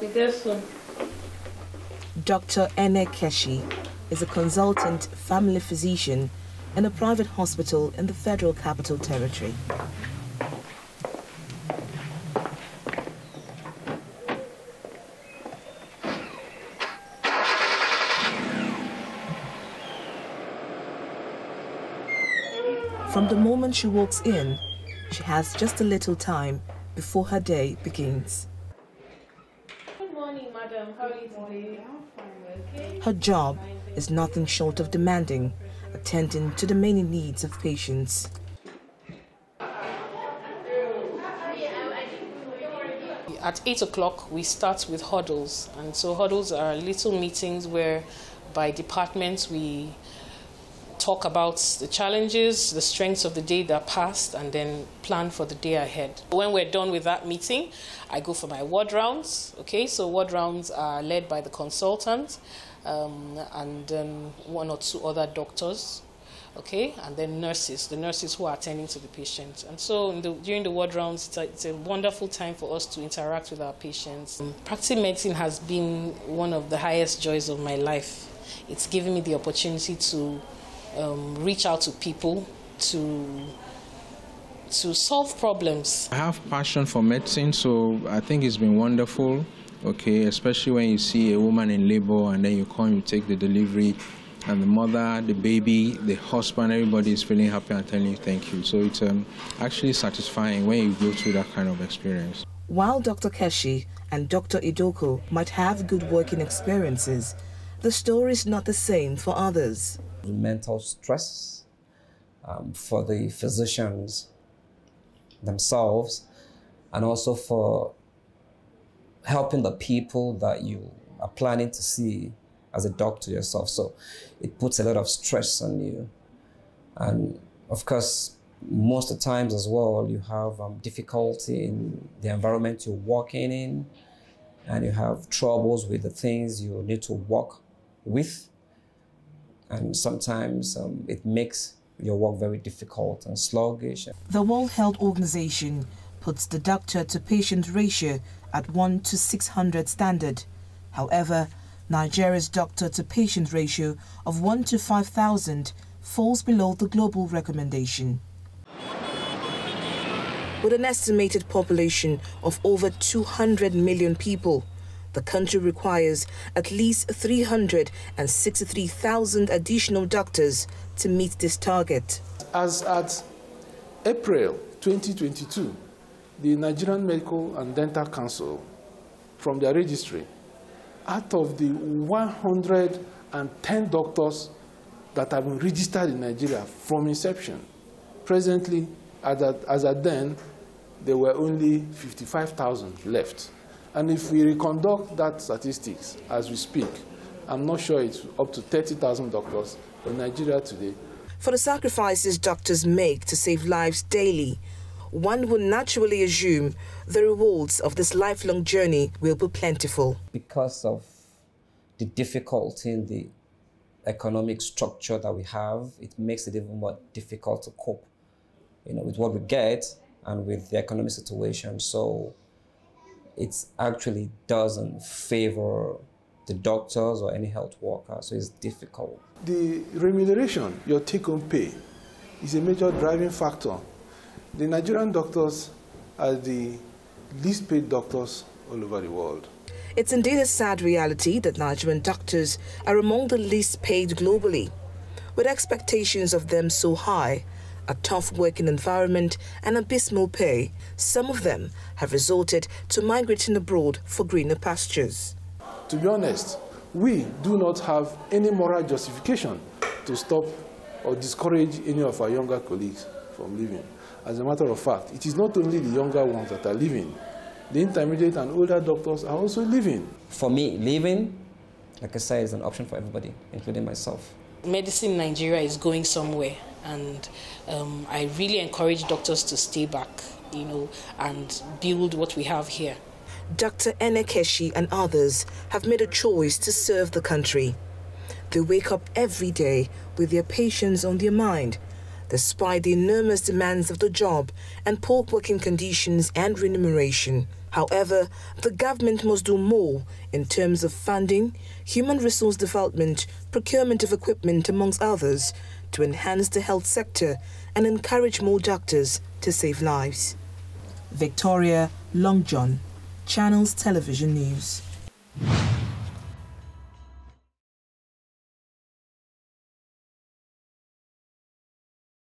be there soon. Dr. Ene Keshi is a consultant family physician in a private hospital in the Federal Capital Territory. From the moment she walks in, she has just a little time before her day begins. Good morning, madam. How are you today? Okay. Her job is nothing short of demanding, attending to the many needs of patients. At 8 o'clock, we start with huddles. And so huddles are little meetings where by departments we talk about the challenges, the strengths of the day that passed, and then plan for the day ahead. When we're done with that meeting, I go for my ward rounds. Okay, so ward rounds are led by the consultant and then one or two other doctors. Okay, and then nurses, the nurses who are attending to the patient. And so during the ward rounds, it's a wonderful time for us to interact with our patients. Practicing medicine has been one of the highest joys of my life. It's given me the opportunity to reach out to people, to solve problems. I have passion for medicine, so I think it's been wonderful, okay, especially when you see a woman in labor and then you come, you take the delivery, and the mother, the baby, the husband, everybody is feeling happy and telling you thank you. So it's actually satisfying when you go through that kind of experience. While Dr. Keshi and Dr. Idoko might have good working experiences, the story is not the same for others. Mental stress for the physicians themselves, and also for helping the people that you are planning to see as a doctor yourself. So it puts a lot of stress on you. And of course, most of the times as well, you have difficulty in the environment you're working in, and you have troubles with the things you need to work with. And sometimes it makes your work very difficult and sluggish. The World Health Organization puts the doctor-to-patient ratio at 1 to 600 standard. However, Nigeria's doctor-to-patient ratio of 1 to 5,000 falls below the global recommendation. With an estimated population of over 200 million people, the country requires at least 363,000 additional doctors to meet this target. As at April 2022, the Nigerian Medical and Dental Council, from their registry, out of the 110 doctors that have been registered in Nigeria from inception, presently, as at then, there were only 55,000 left. And if we reconduct that statistics as we speak, I'm not sure it's up to 30,000 doctors in Nigeria today. For the sacrifices doctors make to save lives daily, one would naturally assume the rewards of this lifelong journey will be plentiful. Because of the difficulty in the economic structure that we have, it makes it even more difficult to cope, with what we get and with the economic situation. So it actually doesn't favor the doctors or any health worker, so it's difficult. The remuneration, your take-home pay, is a major driving factor. The Nigerian doctors are the least paid doctors all over the world. It's indeed a sad reality that Nigerian doctors are among the least paid globally. With expectations of them so high, a tough working environment and abysmal pay, some of them have resorted to migrating abroad for greener pastures. To be honest, we do not have any moral justification to stop or discourage any of our younger colleagues from leaving. As a matter of fact, it is not only the younger ones that are leaving. The intermediate and older doctors are also leaving. For me, leaving, like I said, is an option for everybody, including myself. Medicine in Nigeria is going somewhere, and I really encourage doctors to stay back, and build what we have here. Dr. Ene Keshi and others have made a choice to serve the country. They wake up every day with their patients on their mind, despite the enormous demands of the job and poor working conditions and remuneration. However, the government must do more in terms of funding, human resource development, procurement of equipment, amongst others, to enhance the health sector and encourage more doctors to save lives. Victoria Longjohn, Channels Television News.